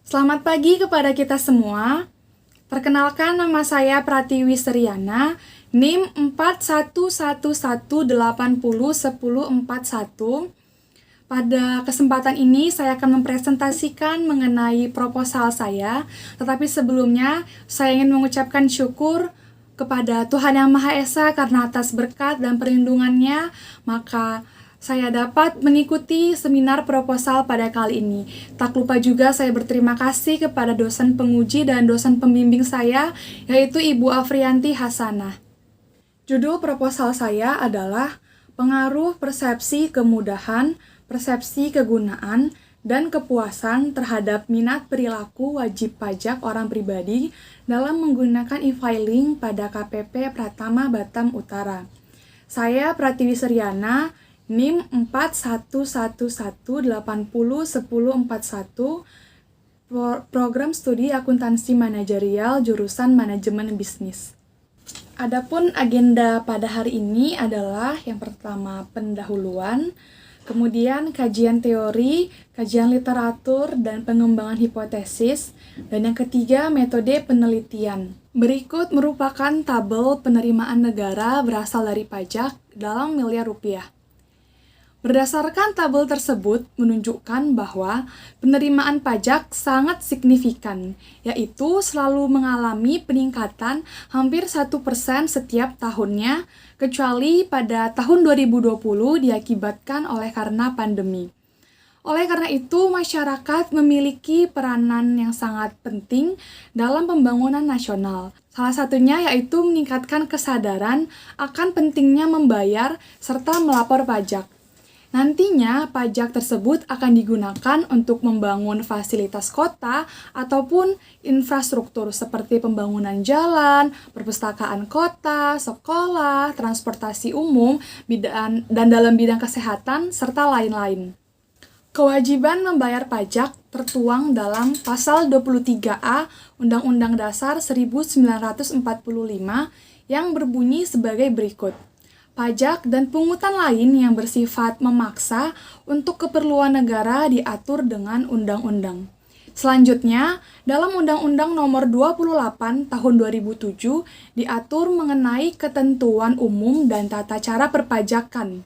Selamat pagi kepada kita semua. Perkenalkan, nama saya Pratiwi Seriana, NIM 4111801041. Pada kesempatan ini saya akan mempresentasikan mengenai proposal saya, tetapi sebelumnya saya ingin mengucapkan syukur kepada Tuhan Yang Maha Esa karena atas berkat dan perlindungannya, maka saya dapat mengikuti seminar proposal pada kali ini. Tak lupa juga saya berterima kasih kepada dosen penguji dan dosen pembimbing saya, yaitu Ibu Afrianti Hasanah. Judul proposal saya adalah Pengaruh Persepsi Kemudahan, Persepsi Kegunaan, dan Kepuasan terhadap minat perilaku wajib pajak orang pribadi dalam menggunakan e-filing pada KPP Pratama Batam Utara. Saya Pratiwi Seriana, NIM 4111801041, Program Studi Akuntansi Manajerial jurusan Manajemen Bisnis. Adapun agenda pada hari ini adalah yang pertama pendahuluan, kemudian kajian teori, kajian literatur, dan pengembangan hipotesis, dan yang ketiga metode penelitian. Berikut merupakan tabel penerimaan negara berasal dari pajak dalam miliar rupiah. Berdasarkan tabel tersebut menunjukkan bahwa penerimaan pajak sangat signifikan, yaitu selalu mengalami peningkatan hampir 1% setiap tahunnya, kecuali pada tahun 2020 diakibatkan oleh karena pandemi. Oleh karena itu, masyarakat memiliki peranan yang sangat penting dalam pembangunan nasional. Salah satunya yaitu meningkatkan kesadaran akan pentingnya membayar serta melapor pajak. Nantinya, pajak tersebut akan digunakan untuk membangun fasilitas kota ataupun infrastruktur seperti pembangunan jalan, perpustakaan kota, sekolah, transportasi umum, dan dalam bidang kesehatan, serta lain-lain. Kewajiban membayar pajak tertuang dalam Pasal 23A Undang-Undang Dasar 1945 yang berbunyi sebagai berikut. Pajak dan pungutan lain yang bersifat memaksa untuk keperluan negara diatur dengan undang-undang. Selanjutnya, dalam Undang-Undang Nomor 28 Tahun 2007 diatur mengenai ketentuan umum dan tata cara perpajakan.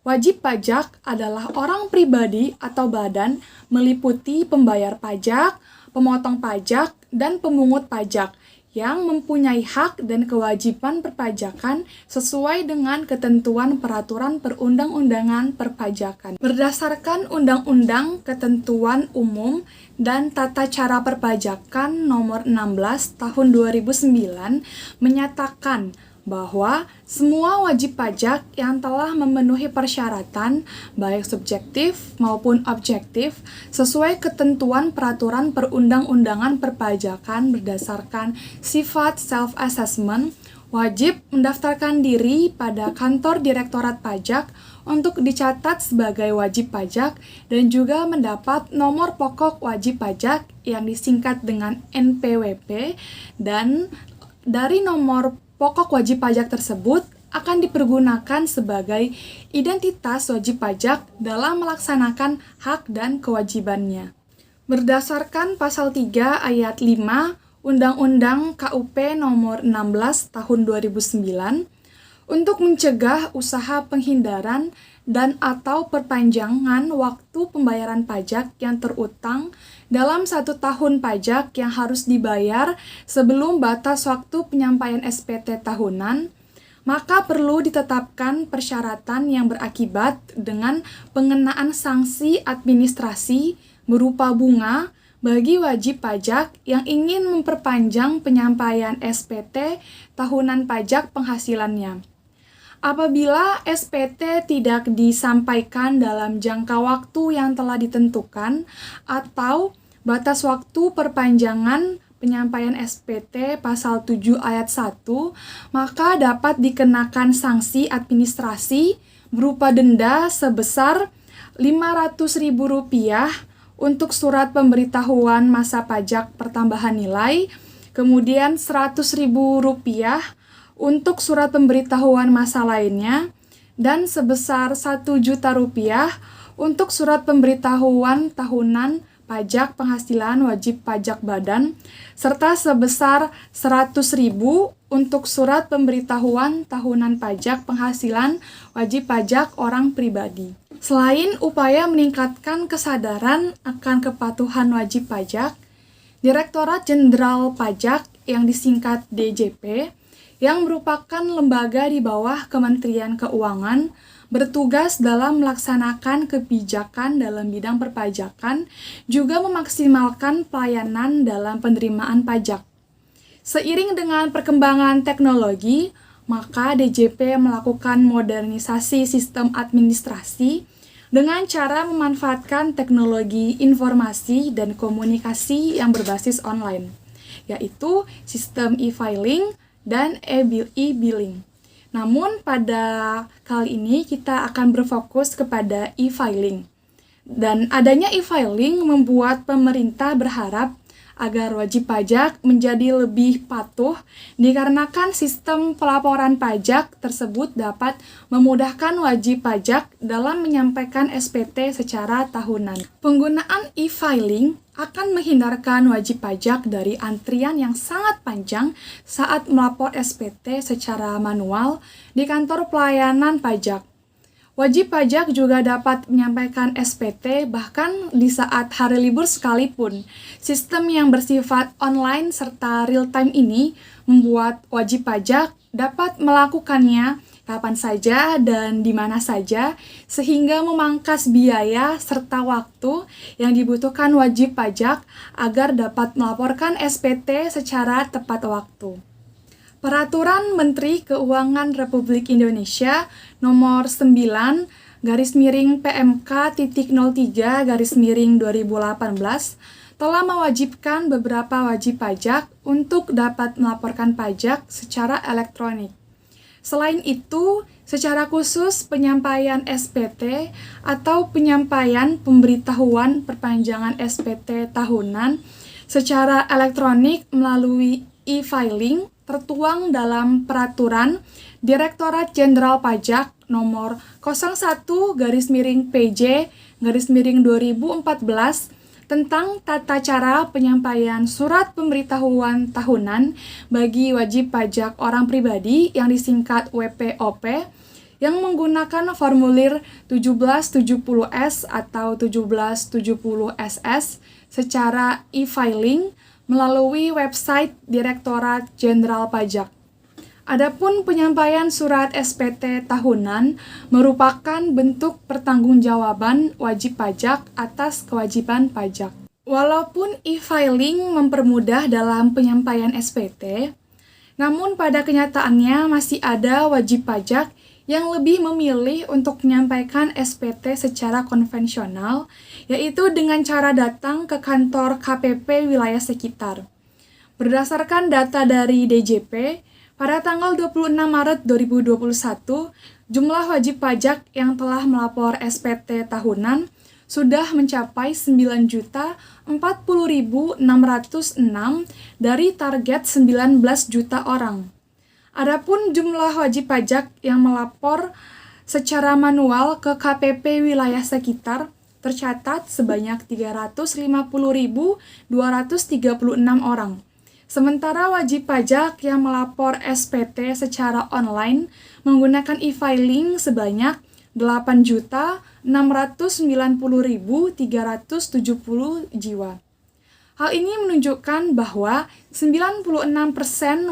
Wajib pajak adalah orang pribadi atau badan meliputi pembayar pajak, pemotong pajak, dan pemungut pajak yang mempunyai hak dan kewajiban perpajakan sesuai dengan ketentuan peraturan perundang-undangan perpajakan. Berdasarkan Undang-Undang Ketentuan Umum dan Tata Cara Perpajakan Nomor 16 Tahun 2009 menyatakan bahwa semua wajib pajak yang telah memenuhi persyaratan, baik subjektif maupun objektif, sesuai ketentuan peraturan perundang-undangan perpajakan berdasarkan sifat self-assessment, wajib mendaftarkan diri pada kantor Direktorat Pajak untuk dicatat sebagai wajib pajak dan juga mendapat nomor pokok wajib pajak yang disingkat dengan NPWP, dan dari nomor pokok wajib pajak tersebut akan dipergunakan sebagai identitas wajib pajak dalam melaksanakan hak dan kewajibannya. Berdasarkan Pasal 3 Ayat 5 Undang-Undang KUP Nomor 16 Tahun 2009, untuk mencegah usaha penghindaran dan atau perpanjangan waktu pembayaran pajak yang terutang dalam 1 tahun pajak yang harus dibayar sebelum batas waktu penyampaian SPT tahunan, maka perlu ditetapkan persyaratan yang berakibat dengan pengenaan sanksi administrasi berupa bunga bagi wajib pajak yang ingin memperpanjang penyampaian SPT tahunan pajak penghasilannya. Apabila SPT tidak disampaikan dalam jangka waktu yang telah ditentukan atau batas waktu perpanjangan penyampaian SPT Pasal 7 Ayat 1, maka dapat dikenakan sanksi administrasi berupa denda sebesar Rp500.000 untuk surat pemberitahuan masa pajak pertambahan nilai, kemudian Rp100.000 untuk surat pemberitahuan masa lainnya, dan sebesar Rp1 juta untuk surat pemberitahuan tahunan pajak penghasilan wajib pajak badan, serta sebesar 100.000 untuk surat pemberitahuan tahunan pajak penghasilan wajib pajak orang pribadi. Selain upaya meningkatkan kesadaran akan kepatuhan wajib pajak, Direktorat Jenderal Pajak yang disingkat DJP, yang merupakan lembaga di bawah Kementerian Keuangan, bertugas dalam melaksanakan kebijakan dalam bidang perpajakan, juga memaksimalkan pelayanan dalam penerimaan pajak. Seiring dengan perkembangan teknologi, maka DJP melakukan modernisasi sistem administrasi dengan cara memanfaatkan teknologi informasi dan komunikasi yang berbasis online, yaitu sistem e-filing dan e-billing. Namun pada kali ini kita akan berfokus kepada e-filing. Dan adanya e-filing membuat pemerintah berharap agar wajib pajak menjadi lebih patuh dikarenakan sistem pelaporan pajak tersebut dapat memudahkan wajib pajak dalam menyampaikan SPT secara tahunan. Penggunaan e-filing akan menghindarkan wajib pajak dari antrian yang sangat panjang saat melapor SPT secara manual di kantor pelayanan pajak. Wajib pajak juga dapat menyampaikan SPT bahkan di saat hari libur sekalipun. Sistem yang bersifat online serta real-time ini membuat wajib pajak dapat melakukannya kapan saja dan di mana saja, sehingga memangkas biaya serta waktu yang dibutuhkan wajib pajak agar dapat melaporkan SPT secara tepat waktu. Peraturan Menteri Keuangan Republik Indonesia Nomor 9/PMK.03/2018 telah mewajibkan beberapa wajib pajak untuk dapat melaporkan pajak secara elektronik. Selain itu, secara khusus penyampaian SPT atau penyampaian pemberitahuan perpanjangan SPT tahunan secara elektronik melalui e-filing tertuang dalam Peraturan Direktorat Jenderal Pajak Nomor 01/PJ/2014 tentang tata cara penyampaian surat pemberitahuan tahunan bagi wajib pajak orang pribadi yang disingkat WPOP yang menggunakan formulir 1770S atau 1770SS secara e-filing melalui website Direktorat Jenderal Pajak. Adapun penyampaian surat SPT tahunan merupakan bentuk pertanggungjawaban wajib pajak atas kewajiban pajak. Walaupun e-filing mempermudah dalam penyampaian SPT, namun pada kenyataannya masih ada wajib pajak yang lebih memilih untuk menyampaikan SPT secara konvensional, yaitu dengan cara datang ke kantor KPP wilayah sekitar. Berdasarkan data dari DJP, pada tanggal 26 Maret 2021, jumlah wajib pajak yang telah melapor SPT tahunan sudah mencapai 9.040.606 dari target 19 juta orang. Adapun jumlah wajib pajak yang melapor secara manual ke KPP wilayah sekitar tercatat sebanyak 350.236 orang. Sementara wajib pajak yang melapor SPT secara online menggunakan e-filing sebanyak 8.690.370 jiwa. Hal ini menunjukkan bahwa 96%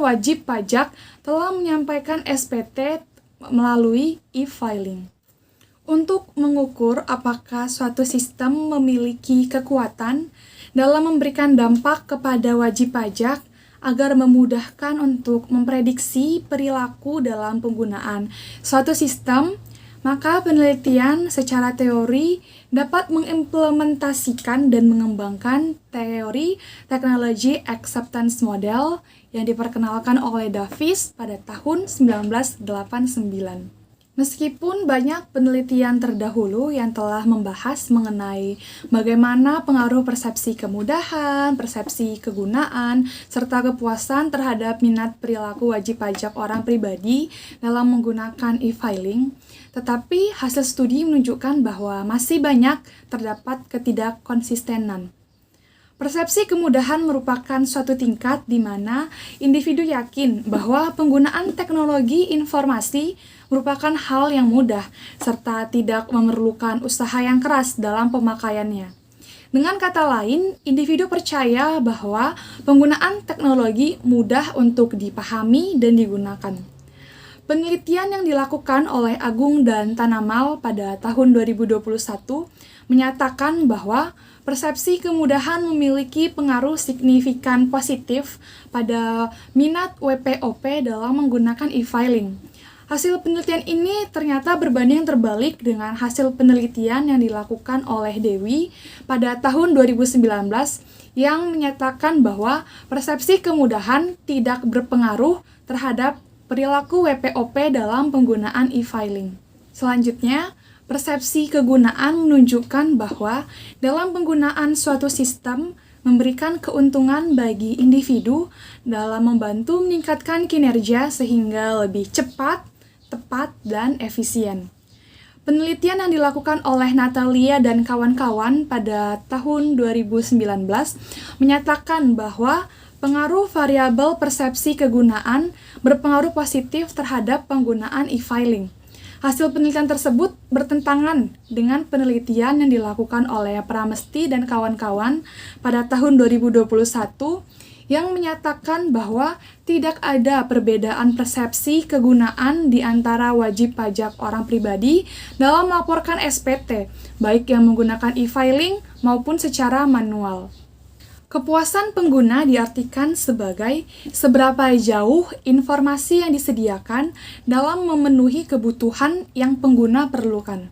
wajib pajak telah menyampaikan SPT melalui e-filing. Untuk mengukur apakah suatu sistem memiliki kekuatan dalam memberikan dampak kepada wajib pajak agar memudahkan untuk memprediksi perilaku dalam penggunaan suatu sistem, maka penelitian secara teori dapat mengimplementasikan dan mengembangkan teori teknologi acceptance model yang diperkenalkan oleh Davis pada tahun 1989. Meskipun banyak penelitian terdahulu yang telah membahas mengenai bagaimana pengaruh persepsi kemudahan, persepsi kegunaan, serta kepuasan terhadap minat perilaku wajib pajak orang pribadi dalam menggunakan e-filing, tetapi hasil studi menunjukkan bahwa masih banyak terdapat ketidakkonsistenan. Persepsi kemudahan merupakan suatu tingkat di mana individu yakin bahwa penggunaan teknologi informasi merupakan hal yang mudah serta tidak memerlukan usaha yang keras dalam pemakaiannya. Dengan kata lain, individu percaya bahwa penggunaan teknologi mudah untuk dipahami dan digunakan. Penelitian yang dilakukan oleh Agung dan Tanamal pada tahun 2021 menyatakan bahwa persepsi kemudahan memiliki pengaruh signifikan positif pada minat WPOP dalam menggunakan e-filing. Hasil penelitian ini ternyata berbanding terbalik dengan hasil penelitian yang dilakukan oleh Dewi pada tahun 2019 yang menyatakan bahwa persepsi kemudahan tidak berpengaruh terhadap perilaku WPOP dalam penggunaan e-filing. Selanjutnya, persepsi kegunaan menunjukkan bahwa dalam penggunaan suatu sistem memberikan keuntungan bagi individu dalam membantu meningkatkan kinerja sehingga lebih cepat, tepat, dan efisien. Penelitian yang dilakukan oleh Natalia dan kawan-kawan pada tahun 2019 menyatakan bahwa pengaruh variabel persepsi kegunaan berpengaruh positif terhadap penggunaan e-filing. Hasil penelitian tersebut bertentangan dengan penelitian yang dilakukan oleh Pramesti dan kawan-kawan pada tahun 2021 yang menyatakan bahwa tidak ada perbedaan persepsi kegunaan di antara wajib pajak orang pribadi dalam melaporkan SPT, baik yang menggunakan e-filing maupun secara manual. Kepuasan pengguna diartikan sebagai seberapa jauh informasi yang disediakan dalam memenuhi kebutuhan yang pengguna perlukan.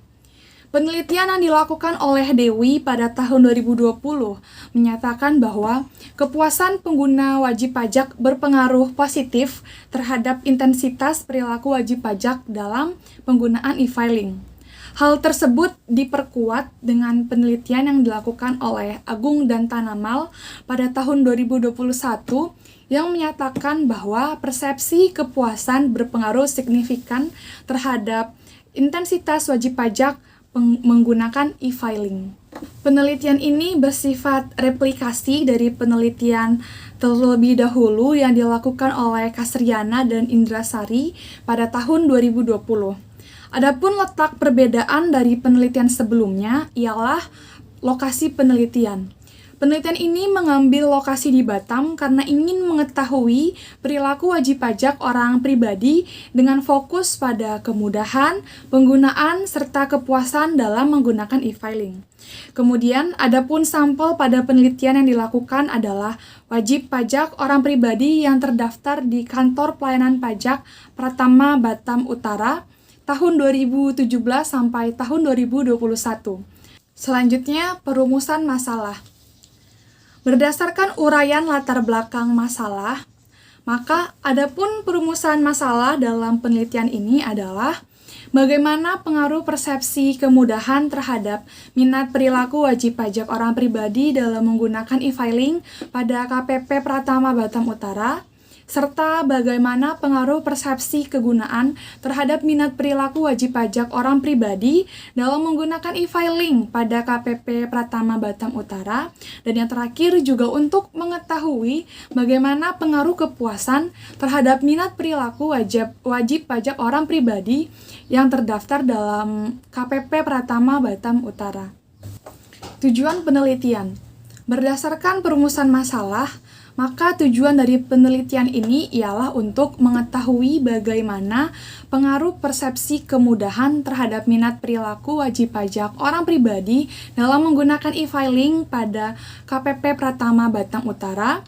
Penelitian yang dilakukan oleh Dewi pada tahun 2020 menyatakan bahwa kepuasan pengguna wajib pajak berpengaruh positif terhadap intensitas perilaku wajib pajak dalam penggunaan e-filing. Hal tersebut diperkuat dengan penelitian yang dilakukan oleh Agung dan Tanamal pada tahun 2021 yang menyatakan bahwa persepsi kepuasan berpengaruh signifikan terhadap intensitas wajib pajak menggunakan e-filing. Penelitian ini bersifat replikasi dari penelitian terlebih dahulu yang dilakukan oleh Kasriana dan Indrasari pada tahun 2020. Adapun letak perbedaan dari penelitian sebelumnya ialah lokasi penelitian. Penelitian ini mengambil lokasi di Batam karena ingin mengetahui perilaku wajib pajak orang pribadi dengan fokus pada kemudahan, penggunaan, serta kepuasan dalam menggunakan e-filing. Kemudian, adapun sampel pada penelitian yang dilakukan adalah wajib pajak orang pribadi yang terdaftar di Kantor Pelayanan Pajak Pratama Batam Utara tahun 2017 sampai tahun 2021. Selanjutnya, perumusan masalah. Berdasarkan uraian latar belakang masalah, maka adapun perumusan masalah dalam penelitian ini adalah bagaimana pengaruh persepsi kemudahan terhadap minat perilaku wajib pajak orang pribadi dalam menggunakan e-filing pada KPP Pratama Batam Utara, serta bagaimana pengaruh persepsi kegunaan terhadap minat perilaku wajib pajak orang pribadi dalam menggunakan e-filing pada KPP Pratama Batam Utara, dan yang terakhir juga untuk mengetahui bagaimana pengaruh kepuasan terhadap minat perilaku wajib pajak orang pribadi yang terdaftar dalam KPP Pratama Batam Utara. Tujuan penelitian. Berdasarkan perumusan masalah, maka tujuan dari penelitian ini ialah untuk mengetahui bagaimana pengaruh persepsi kemudahan terhadap minat perilaku wajib pajak orang pribadi dalam menggunakan e-filing pada KPP Pratama Batam Utara,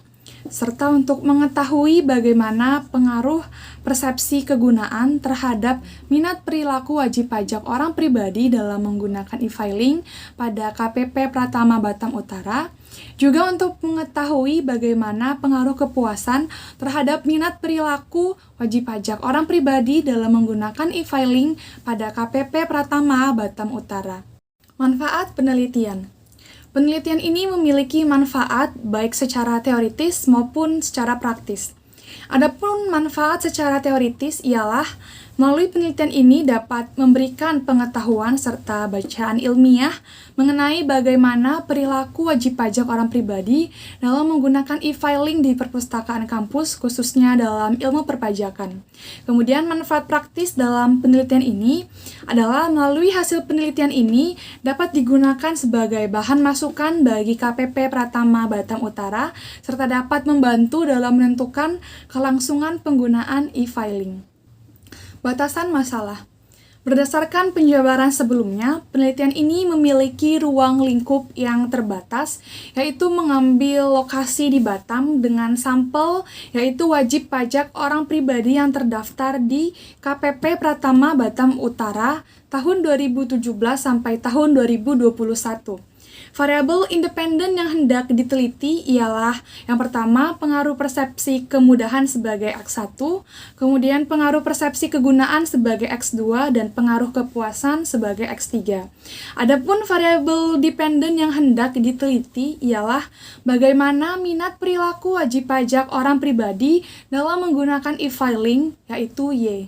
serta untuk mengetahui bagaimana pengaruh persepsi kegunaan terhadap minat perilaku wajib pajak orang pribadi dalam menggunakan e-filing pada KPP Pratama Batam Utara, juga untuk mengetahui bagaimana pengaruh kepuasan terhadap minat perilaku wajib pajak orang pribadi dalam menggunakan e-filing pada KPP Pratama Batam Utara. Manfaat penelitian. Penelitian ini memiliki manfaat baik secara teoritis maupun secara praktis. Adapun manfaat secara teoritis ialah Melalui penelitian ini dapat memberikan pengetahuan serta bacaan ilmiah mengenai bagaimana perilaku wajib pajak orang pribadi dalam menggunakan e-filing di perpustakaan kampus, khususnya dalam ilmu perpajakan. Kemudian manfaat praktis dalam penelitian ini adalah melalui hasil penelitian ini dapat digunakan sebagai bahan masukan bagi KPP Pratama Batam Utara serta dapat membantu dalam menentukan kelangsungan penggunaan e-filing. Batasan masalah. Berdasarkan penjabaran sebelumnya, penelitian ini memiliki ruang lingkup yang terbatas, yaitu mengambil lokasi di Batam dengan sampel, yaitu wajib pajak orang pribadi yang terdaftar di KPP Pratama Batam Utara tahun 2017 sampai tahun 2021. Variabel independen yang hendak diteliti ialah yang pertama pengaruh persepsi kemudahan sebagai X1, kemudian pengaruh persepsi kegunaan sebagai X2, dan pengaruh kepuasan sebagai X3. Adapun variabel dependen yang hendak diteliti ialah bagaimana minat perilaku wajib pajak orang pribadi dalam menggunakan e-filing, yaitu Y.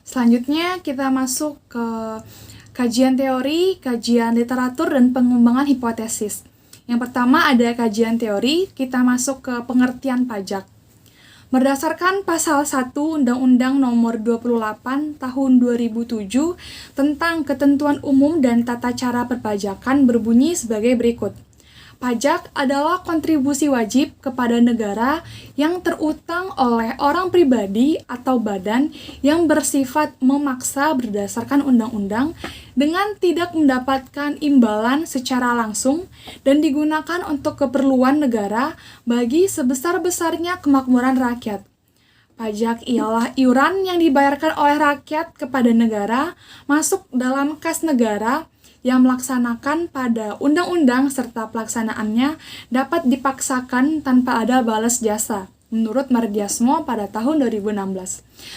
Selanjutnya kita masuk ke kajian teori, kajian literatur, dan pengembangan hipotesis. Yang pertama ada kajian teori, kita masuk ke pengertian pajak. Berdasarkan pasal 1 Undang-Undang Nomor 28 Tahun 2007 tentang Ketentuan Umum dan Tata Cara Perpajakan berbunyi sebagai berikut. Pajak adalah kontribusi wajib kepada negara yang terutang oleh orang pribadi atau badan yang bersifat memaksa berdasarkan undang-undang dengan tidak mendapatkan imbalan secara langsung dan digunakan untuk keperluan negara bagi sebesar-besarnya kemakmuran rakyat. Pajak ialah iuran yang dibayarkan oleh rakyat kepada negara masuk dalam kas negara yang melaksanakan pada undang-undang serta pelaksanaannya dapat dipaksakan tanpa ada balas jasa, menurut Mardiasmo pada tahun 2016.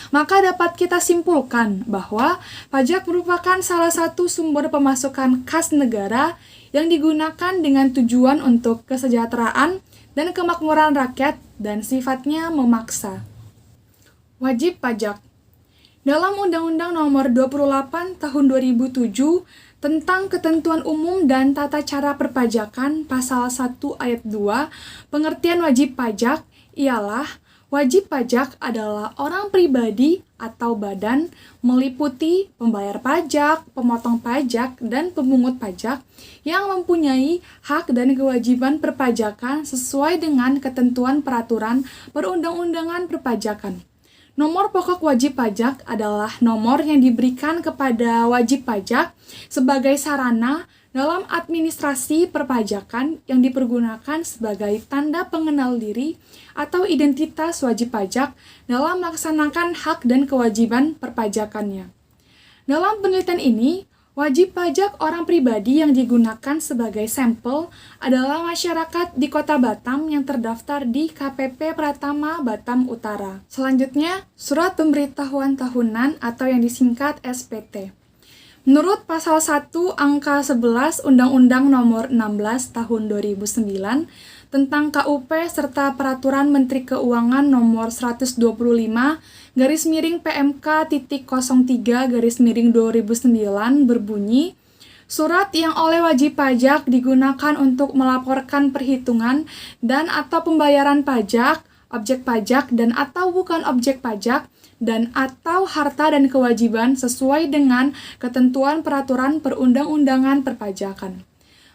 Maka dapat kita simpulkan bahwa pajak merupakan salah satu sumber pemasukan kas negara yang digunakan dengan tujuan untuk kesejahteraan dan kemakmuran rakyat dan sifatnya memaksa. Wajib pajak. Dalam Undang-Undang Nomor 28 Tahun 2007 tentang Ketentuan Umum dan Tata Cara Perpajakan Pasal 1 Ayat 2, pengertian wajib pajak ialah wajib pajak adalah orang pribadi atau badan meliputi pembayar pajak, pemotong pajak, dan pemungut pajak yang mempunyai hak dan kewajiban perpajakan sesuai dengan ketentuan peraturan perundang-undangan perpajakan. Nomor pokok wajib pajak adalah nomor yang diberikan kepada wajib pajak sebagai sarana dalam administrasi perpajakan yang dipergunakan sebagai tanda pengenal diri atau identitas wajib pajak dalam melaksanakan hak dan kewajiban perpajakannya. Dalam penelitian ini, wajib pajak orang pribadi yang digunakan sebagai sampel adalah masyarakat di Kota Batam yang terdaftar di KPP Pratama Batam Utara. Selanjutnya, Surat Pemberitahuan Tahunan atau yang disingkat SPT. Menurut Pasal 1 Angka 11 Undang-Undang Nomor 16 Tahun 2009 tentang KUP serta Peraturan Menteri Keuangan Nomor 125 PMK.03/2009 berbunyi, surat yang oleh wajib pajak digunakan untuk melaporkan perhitungan dan atau pembayaran pajak, objek pajak dan atau bukan objek pajak, dan atau harta dan kewajiban sesuai dengan ketentuan peraturan perundang-undangan perpajakan.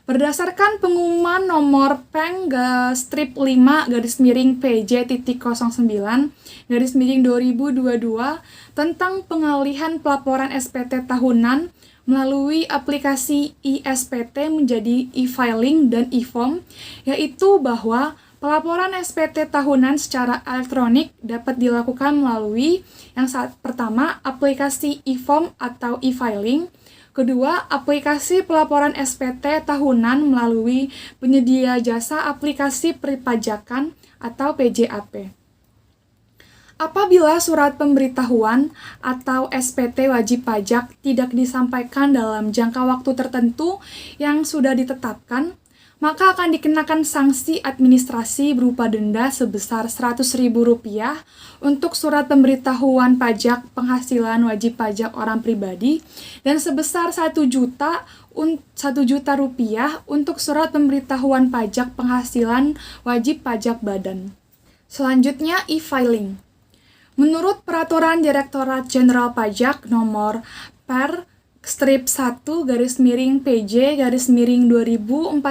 Berdasarkan pengumuman nomor Peng/PJ.09/2022 tentang pengalihan pelaporan SPT tahunan melalui aplikasi e-SPT menjadi e-filing dan e-form, yaitu bahwa pelaporan SPT tahunan secara elektronik dapat dilakukan melalui yang pertama aplikasi e-form atau e-filing, kedua, aplikasi pelaporan SPT tahunan melalui penyedia jasa aplikasi perpajakan atau PJAP. Apabila surat pemberitahuan atau SPT wajib pajak tidak disampaikan dalam jangka waktu tertentu yang sudah ditetapkan, maka akan dikenakan sanksi administrasi berupa denda sebesar Rp100.000 untuk surat pemberitahuan pajak penghasilan wajib pajak orang pribadi dan sebesar Rp1 juta untuk surat pemberitahuan pajak penghasilan wajib pajak badan. Selanjutnya, e-filing. Menurut Peraturan Direktorat Jenderal Pajak Nomor Per Strip 1/PJ/2014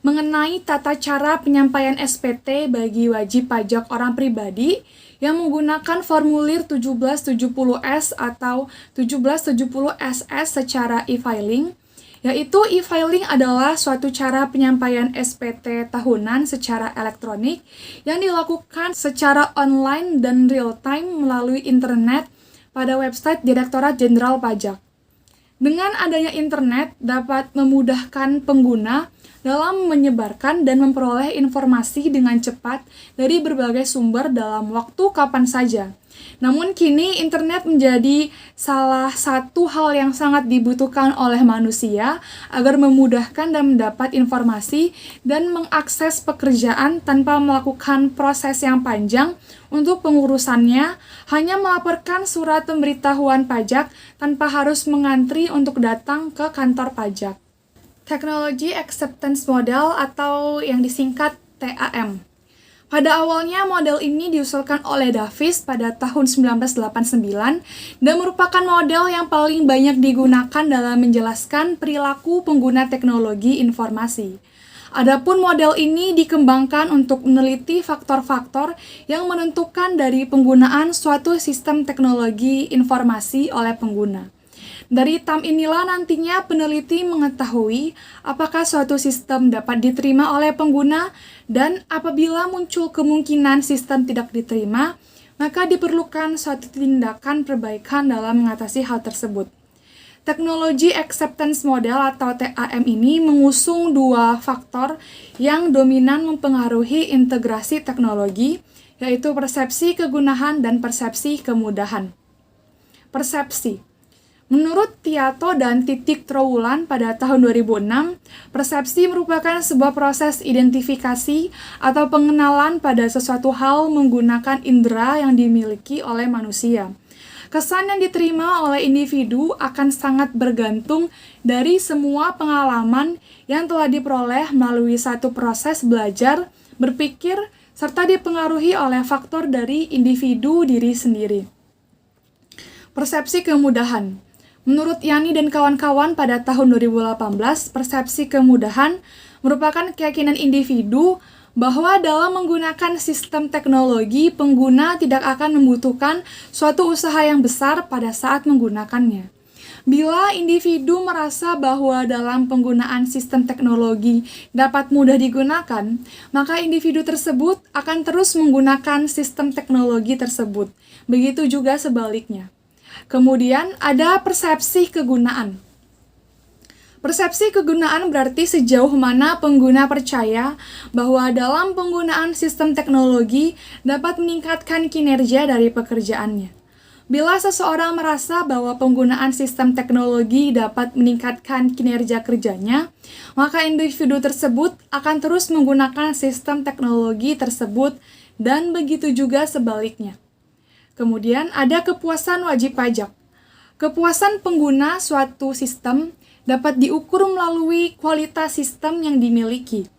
mengenai tata cara penyampaian SPT bagi wajib pajak orang pribadi yang menggunakan formulir 1770S atau 1770SS secara e-filing, yaitu e-filing adalah suatu cara penyampaian SPT tahunan secara elektronik yang dilakukan secara online dan real-time melalui internet pada website Direktorat Jenderal Pajak. Dengan adanya internet dapat memudahkan pengguna dalam menyebarkan dan memperoleh informasi dengan cepat dari berbagai sumber dalam waktu kapan saja. Namun kini internet menjadi salah satu hal yang sangat dibutuhkan oleh manusia agar memudahkan dan mendapat informasi dan mengakses pekerjaan tanpa melakukan proses yang panjang untuk pengurusannya, hanya melaporkan surat pemberitahuan pajak tanpa harus mengantri untuk datang ke kantor pajak. Technology Acceptance Model atau yang disingkat TAM. Pada awalnya, model ini diusulkan oleh Davis pada tahun 1989 dan merupakan model yang paling banyak digunakan dalam menjelaskan perilaku pengguna teknologi informasi. Adapun model ini dikembangkan untuk meneliti faktor-faktor yang menentukan dari penggunaan suatu sistem teknologi informasi oleh pengguna. Dari TAM inilah nantinya peneliti mengetahui apakah suatu sistem dapat diterima oleh pengguna dan apabila muncul kemungkinan sistem tidak diterima, maka diperlukan suatu tindakan perbaikan dalam mengatasi hal tersebut. Technology Acceptance Model atau TAM ini mengusung dua faktor yang dominan mempengaruhi integrasi teknologi, yaitu persepsi kegunaan dan persepsi kemudahan. Persepsi. Menurut Tiato dan Titik Trowulan pada tahun 2006, persepsi merupakan sebuah proses identifikasi atau pengenalan pada sesuatu hal menggunakan indera yang dimiliki oleh manusia. Kesan yang diterima oleh individu akan sangat bergantung dari semua pengalaman yang telah diperoleh melalui satu proses belajar, berpikir, serta dipengaruhi oleh faktor dari individu diri sendiri. Persepsi kemudahan. Menurut Yani dan kawan-kawan pada tahun 2018, persepsi kemudahan merupakan keyakinan individu bahwa dalam menggunakan sistem teknologi, pengguna tidak akan membutuhkan suatu usaha yang besar pada saat menggunakannya. Bila individu merasa bahwa dalam penggunaan sistem teknologi dapat mudah digunakan, maka individu tersebut akan terus menggunakan sistem teknologi tersebut. Begitu juga sebaliknya. Kemudian ada persepsi kegunaan. Persepsi kegunaan berarti sejauh mana pengguna percaya bahwa dalam penggunaan sistem teknologi dapat meningkatkan kinerja dari pekerjaannya. Bila seseorang merasa bahwa penggunaan sistem teknologi dapat meningkatkan kinerja kerjanya, maka individu tersebut akan terus menggunakan sistem teknologi tersebut dan begitu juga sebaliknya. Kemudian ada kepuasan wajib pajak. Kepuasan pengguna suatu sistem dapat diukur melalui kualitas sistem yang dimiliki.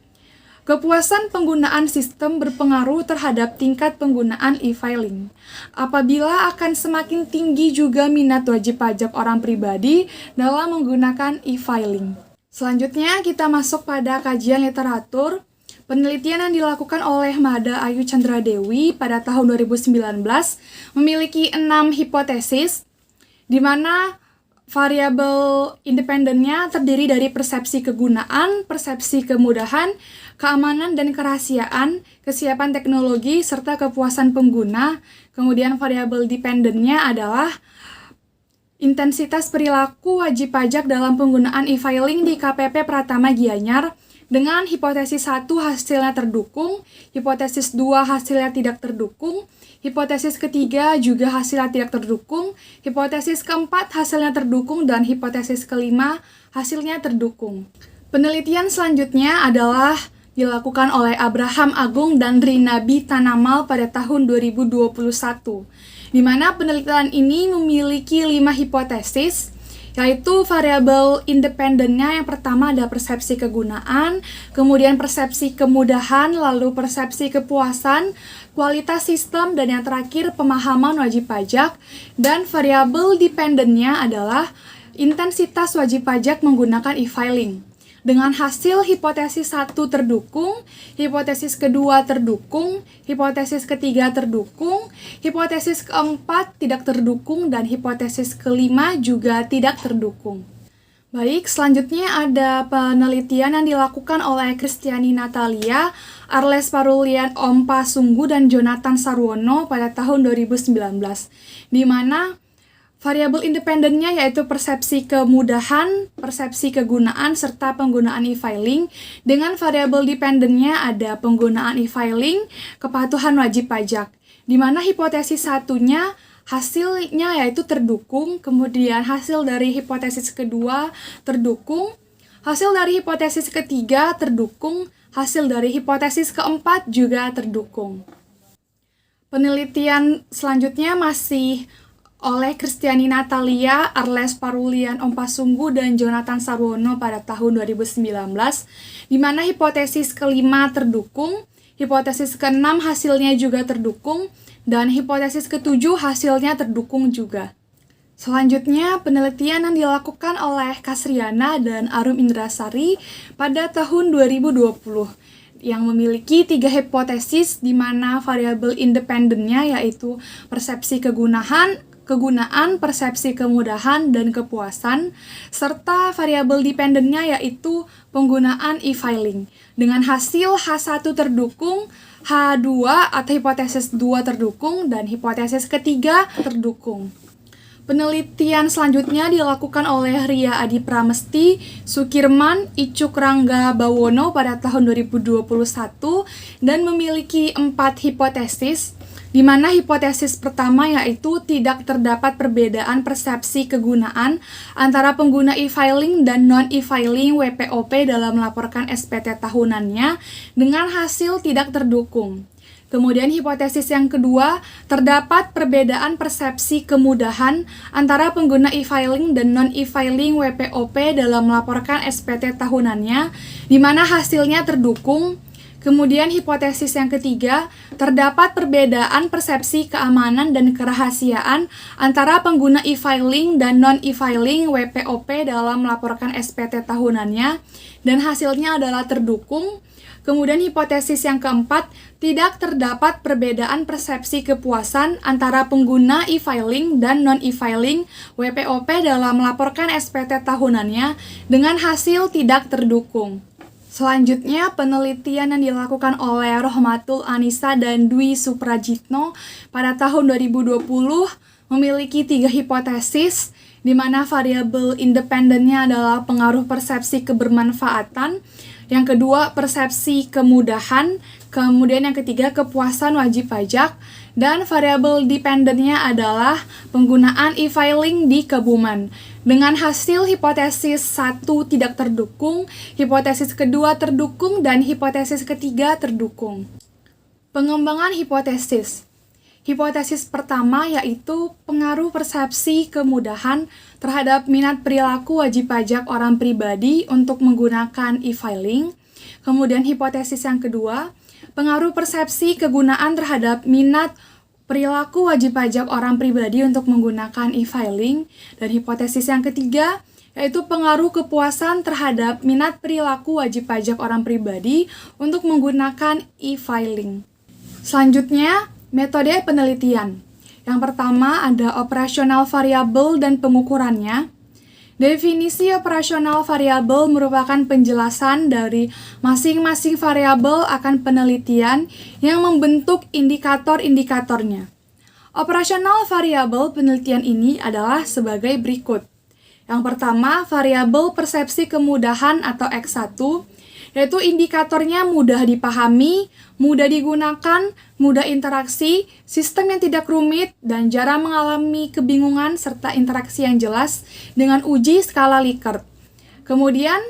Kepuasan penggunaan sistem berpengaruh terhadap tingkat penggunaan e-filing. Apabila akan semakin tinggi juga minat wajib pajak orang pribadi dalam menggunakan e-filing. Selanjutnya kita masuk pada kajian literatur. Penelitian yang dilakukan oleh Mada Ayu Chandra Dewi pada tahun 2019 memiliki 6 hipotesis, di mana variabel independennya terdiri dari persepsi kegunaan, persepsi kemudahan, keamanan dan kerahasiaan, kesiapan teknologi, serta kepuasan pengguna. Kemudian variabel dependennya adalah intensitas perilaku wajib pajak dalam penggunaan e-filing di KPP Pratama Gianyar, dengan hipotesis 1 hasilnya terdukung, hipotesis 2 hasilnya tidak terdukung, hipotesis ketiga juga hasilnya tidak terdukung, hipotesis keempat hasilnya terdukung, dan hipotesis kelima hasilnya terdukung. Penelitian selanjutnya adalah dilakukan oleh Abraham Agung dan Rina B. Tanamal pada tahun 2021, di mana penelitian ini memiliki 5 hipotesis, yaitu variabel independennya. Yang pertama ada persepsi kegunaan, kemudian persepsi kemudahan, lalu persepsi kepuasan, kualitas sistem, dan yang terakhir pemahaman wajib pajak. Dan variabel dependennya adalah intensitas wajib pajak menggunakan e-filing. Dengan hasil hipotesis 1 terdukung, hipotesis kedua terdukung, hipotesis ketiga terdukung, hipotesis keempat tidak terdukung, dan hipotesis kelima juga tidak terdukung. Baik, selanjutnya ada penelitian yang dilakukan oleh Kristiani Natalia, Arles Parulian Ompa Sunggu, dan Jonathan Sarwono pada tahun 2019, di mana variabel independennya yaitu persepsi kemudahan, persepsi kegunaan, serta penggunaan e-filing. Dengan variabel dependennya ada penggunaan e-filing, kepatuhan wajib pajak. Di mana hipotesis satunya hasilnya yaitu terdukung, kemudian hasil dari hipotesis kedua terdukung, hasil dari hipotesis ketiga terdukung, hasil dari hipotesis keempat juga terdukung. Penelitian selanjutnya masih oleh Kristiani Natalia, Arles Parulian Ompa Sunggu, dan Jonathan Sarwono pada tahun 2019, di mana hipotesis kelima terdukung, hipotesis keenam hasilnya juga terdukung, dan hipotesis ketujuh hasilnya terdukung juga. Selanjutnya, penelitian yang dilakukan oleh Kasriana dan Arum Indrasari pada tahun 2020 yang memiliki 3 hipotesis, di mana variabel independennya yaitu persepsi kegunaan, persepsi kemudahan, dan kepuasan, serta variabel dependennya yaitu penggunaan e-filing. Dengan hasil H1 terdukung, H2 atau hipotesis 2 terdukung, dan hipotesis ketiga terdukung. Penelitian selanjutnya dilakukan oleh Ria Adi Pramesti, Sukirman, Icuk Rangga Bawono pada tahun 2021 dan memiliki 4 hipotesis, di mana hipotesis pertama yaitu tidak terdapat perbedaan persepsi kegunaan antara pengguna e-filing dan non-e-filing WPOP dalam melaporkan SPT tahunannya dengan hasil tidak terdukung. Kemudian hipotesis yang kedua, terdapat perbedaan persepsi kemudahan antara pengguna e-filing dan non-e-filing WPOP dalam melaporkan SPT tahunannya, di mana hasilnya terdukung. Kemudian hipotesis yang ketiga, terdapat perbedaan persepsi keamanan dan kerahasiaan antara pengguna e-filing dan non-e-filing WPOP dalam melaporkan SPT tahunannya, dan hasilnya adalah terdukung. Kemudian hipotesis yang keempat, tidak terdapat perbedaan persepsi kepuasan antara pengguna e-filing dan non-e-filing WPOP dalam melaporkan SPT tahunannya dengan hasil tidak terdukung. Selanjutnya, penelitian yang dilakukan oleh Rohmatul Anissa dan Dwi Suprajitno pada tahun 2020 memiliki 3 hipotesis, di mana variabel independennya adalah pengaruh persepsi kebermanfaatan, yang kedua persepsi kemudahan, kemudian yang ketiga kepuasan wajib pajak, dan variabel dependennya adalah penggunaan e-filing di Kebumen. Dengan hasil hipotesis 1 tidak terdukung, hipotesis kedua terdukung, dan hipotesis ketiga terdukung. Pengembangan hipotesis. Hipotesis pertama yaitu pengaruh persepsi kemudahan terhadap minat perilaku wajib pajak orang pribadi untuk menggunakan e-filing. Kemudian hipotesis yang kedua, pengaruh persepsi kegunaan terhadap minat perilaku wajib pajak orang pribadi untuk menggunakan e-filing. Dan hipotesis yang ketiga, yaitu pengaruh kepuasan terhadap minat perilaku wajib pajak orang pribadi untuk menggunakan e-filing. Selanjutnya, metode penelitian. Yang pertama ada operasional variabel dan pengukurannya. Definisi operasional variabel merupakan penjelasan dari masing-masing variabel akan penelitian yang membentuk indikator-indikatornya. Operasional variabel penelitian ini adalah sebagai berikut. Yang pertama, variabel persepsi kemudahan atau X1, yaitu indikatornya mudah dipahami, mudah digunakan, mudah interaksi, sistem yang tidak rumit, dan jarang mengalami kebingungan serta interaksi yang jelas dengan uji skala Likert. Kemudian,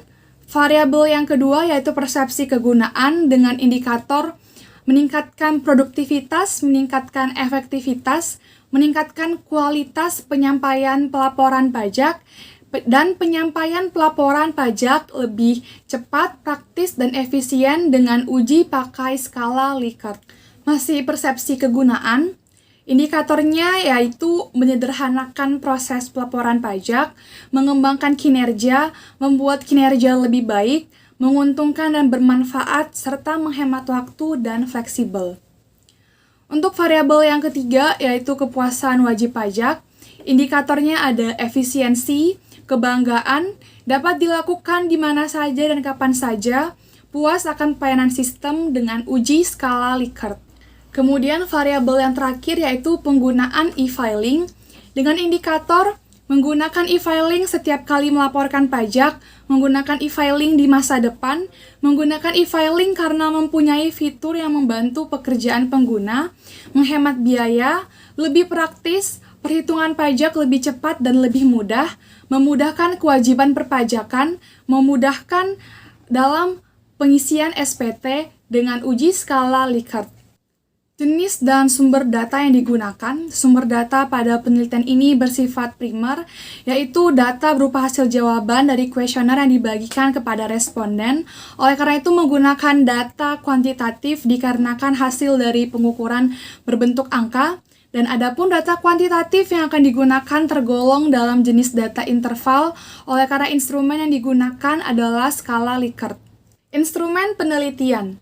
Variabel yang kedua yaitu persepsi kegunaan dengan indikator meningkatkan produktivitas, meningkatkan efektivitas, meningkatkan kualitas penyampaian pelaporan pajak, dan penyampaian pelaporan pajak lebih cepat, praktis, dan efisien dengan uji pakai skala Likert. Masih persepsi kegunaan, indikatornya yaitu menyederhanakan proses pelaporan pajak, mengembangkan kinerja, membuat kinerja lebih baik, menguntungkan dan bermanfaat, serta menghemat waktu dan fleksibel. Untuk variabel yang ketiga yaitu kepuasan wajib pajak, indikatornya ada efisiensi, kebanggaan, dapat dilakukan di mana saja dan kapan saja, puas akan pelayanan sistem dengan uji skala Likert. Kemudian variabel yang terakhir yaitu penggunaan e-filing dengan indikator menggunakan e-filing setiap kali melaporkan pajak, menggunakan e-filing di masa depan, menggunakan e-filing karena mempunyai fitur yang membantu pekerjaan pengguna, menghemat biaya, lebih praktis, perhitungan pajak lebih cepat dan lebih mudah, memudahkan kewajiban perpajakan, memudahkan dalam pengisian SPT dengan uji skala Likert. Jenis dan sumber data yang digunakan. Sumber data pada penelitian ini bersifat primer, yaitu data berupa hasil jawaban dari kuesioner yang dibagikan kepada responden. Oleh karena itu menggunakan data kuantitatif dikarenakan hasil dari pengukuran berbentuk angka, dan adapun data kuantitatif yang akan digunakan tergolong dalam jenis data interval, oleh karena instrumen yang digunakan adalah skala Likert. Instrumen penelitian.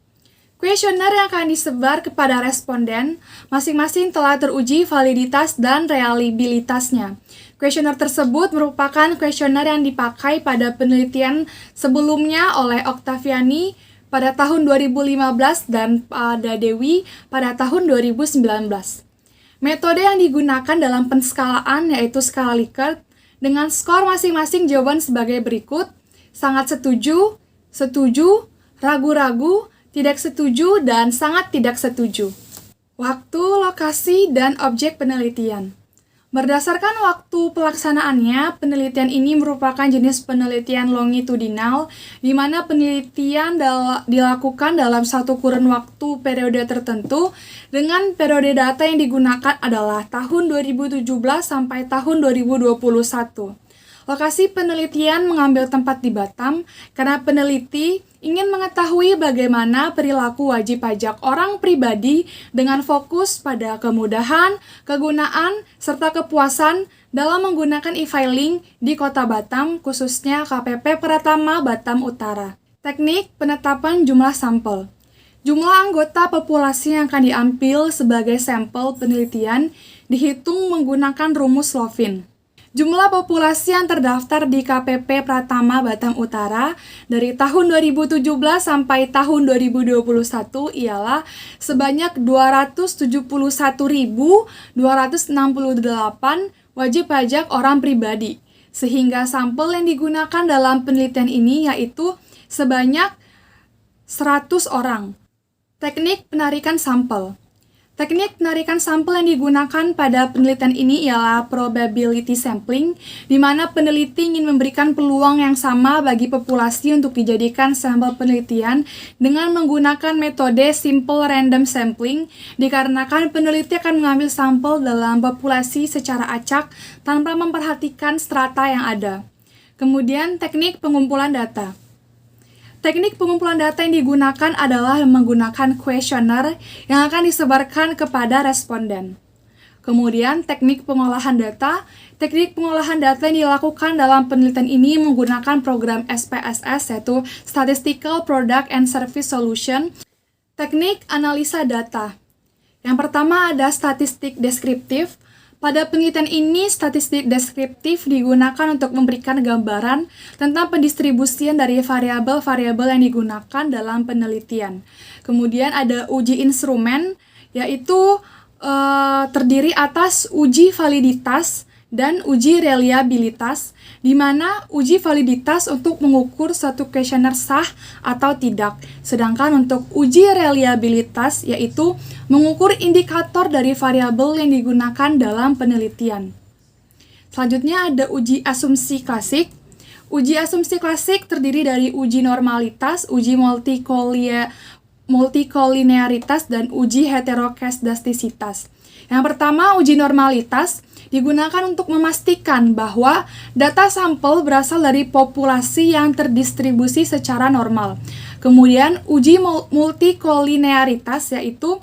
Kuesioner yang akan disebar kepada responden masing-masing telah teruji validitas dan reliabilitasnya. Kuesioner tersebut merupakan kuesioner yang dipakai pada penelitian sebelumnya oleh Octaviani pada tahun 2015 dan pada Dewi pada tahun 2019. Metode yang digunakan dalam penskalaan yaitu skala Likert dengan skor masing-masing jawaban sebagai berikut: sangat setuju, setuju, ragu-ragu, tidak setuju, dan sangat tidak setuju. Waktu, lokasi, dan objek penelitian. Berdasarkan waktu pelaksanaannya, penelitian ini merupakan jenis penelitian longitudinal, di mana penelitian dilakukan dalam satu kurun waktu periode tertentu, dengan periode data yang digunakan adalah tahun 2017 sampai tahun 2021. Lokasi penelitian mengambil tempat di Batam karena peneliti ingin mengetahui bagaimana perilaku wajib pajak orang pribadi dengan fokus pada kemudahan, kegunaan, serta kepuasan dalam menggunakan e-filing di Kota Batam, khususnya KPP Pratama Batam Utara. Teknik penetapan jumlah sampel. Jumlah anggota populasi yang akan diambil sebagai sampel penelitian dihitung menggunakan rumus Lovin. Jumlah populasi yang terdaftar di KPP Pratama Batam Utara dari tahun 2017 sampai tahun 2021 ialah sebanyak 271.268 wajib pajak orang pribadi, sehingga sampel yang digunakan dalam penelitian ini yaitu sebanyak 100 orang. Teknik penarikan sampel. Teknik penarikan sampel yang digunakan pada penelitian ini ialah probability sampling, di mana peneliti ingin memberikan peluang yang sama bagi populasi untuk dijadikan sampel penelitian dengan menggunakan metode simple random sampling, dikarenakan peneliti akan mengambil sampel dalam populasi secara acak tanpa memperhatikan strata yang ada. Kemudian teknik pengumpulan data. Teknik pengumpulan data yang digunakan adalah menggunakan kuesioner yang akan disebarkan kepada responden. Kemudian teknik pengolahan data. Teknik pengolahan data yang dilakukan dalam penelitian ini menggunakan program SPSS yaitu Statistical Product and Service Solution. Teknik analisa data. Yang pertama ada statistik deskriptif. Pada penelitian ini, statistik deskriptif digunakan untuk memberikan gambaran tentang pendistribusian dari variabel-variabel yang digunakan dalam penelitian. Kemudian ada uji instrumen, yaitu terdiri atas uji validitas dan uji reliabilitas, di mana uji validitas untuk mengukur suatu kuesioner sah atau tidak. Sedangkan untuk uji reliabilitas yaitu mengukur indikator dari variabel yang digunakan dalam penelitian. Selanjutnya ada uji asumsi klasik. Uji asumsi klasik terdiri dari uji normalitas, uji multikolinearitas, dan uji heteroskedastisitas. Yang pertama, uji normalitas digunakan untuk memastikan bahwa data sampel berasal dari populasi yang terdistribusi secara normal. Kemudian, uji multikolinearitas yaitu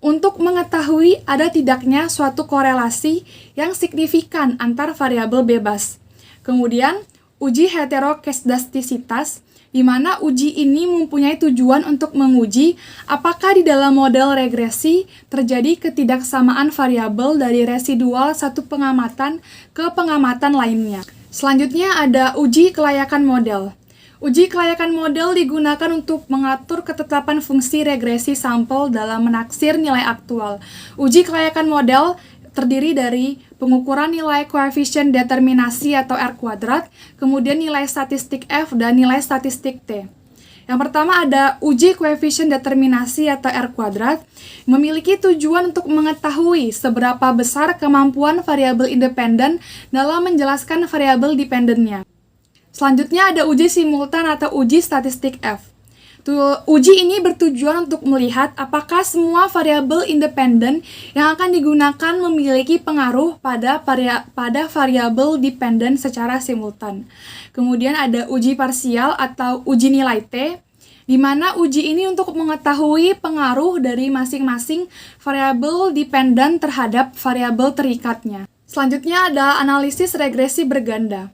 untuk mengetahui ada tidaknya suatu korelasi yang signifikan antar variabel bebas. Kemudian, uji heteroskedastisitas di mana uji ini mempunyai tujuan untuk menguji apakah di dalam model regresi terjadi ketidaksamaan variabel dari residual satu pengamatan ke pengamatan lainnya. Selanjutnya ada uji kelayakan model. Uji kelayakan model digunakan untuk mengatur ketetapan fungsi regresi sampel dalam menaksir nilai aktual. Uji kelayakan model terdiri dari pengukuran nilai koefisien determinasi atau R kuadrat, kemudian nilai statistik F, dan nilai statistik T. Yang pertama ada uji koefisien determinasi atau R kuadrat, memiliki tujuan untuk mengetahui seberapa besar kemampuan variabel independen dalam menjelaskan variabel dependennya. Selanjutnya ada uji simultan atau uji statistik F. Uji ini bertujuan untuk melihat apakah semua variabel independen yang akan digunakan memiliki pengaruh pada variabel dependen secara simultan. Kemudian ada uji parsial atau uji nilai T, di mana uji ini untuk mengetahui pengaruh dari masing-masing variabel dependen terhadap variabel terikatnya. Selanjutnya ada analisis regresi berganda.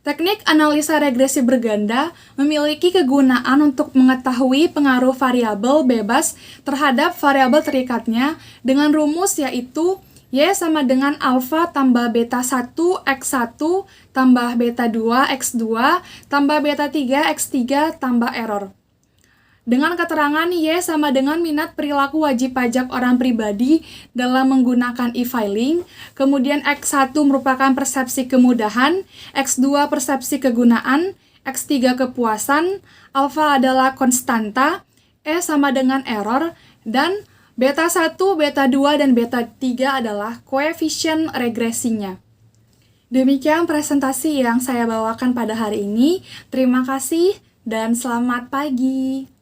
Teknik analisa regresi berganda memiliki kegunaan untuk mengetahui pengaruh variabel bebas terhadap variabel terikatnya dengan rumus yaitu Y sama dengan alfa tambah beta 1 X1 tambah beta 2 X2 tambah beta 3 X3 tambah error. Dengan keterangan Y sama dengan minat perilaku wajib pajak orang pribadi dalam menggunakan e-filing, kemudian X1 merupakan persepsi kemudahan, X2 persepsi kegunaan, X3 kepuasan, alfa adalah konstanta, E sama dengan error, dan beta 1, beta 2, dan beta 3 adalah koefisien regresinya. Demikian presentasi yang saya bawakan pada hari ini. Terima kasih dan selamat pagi.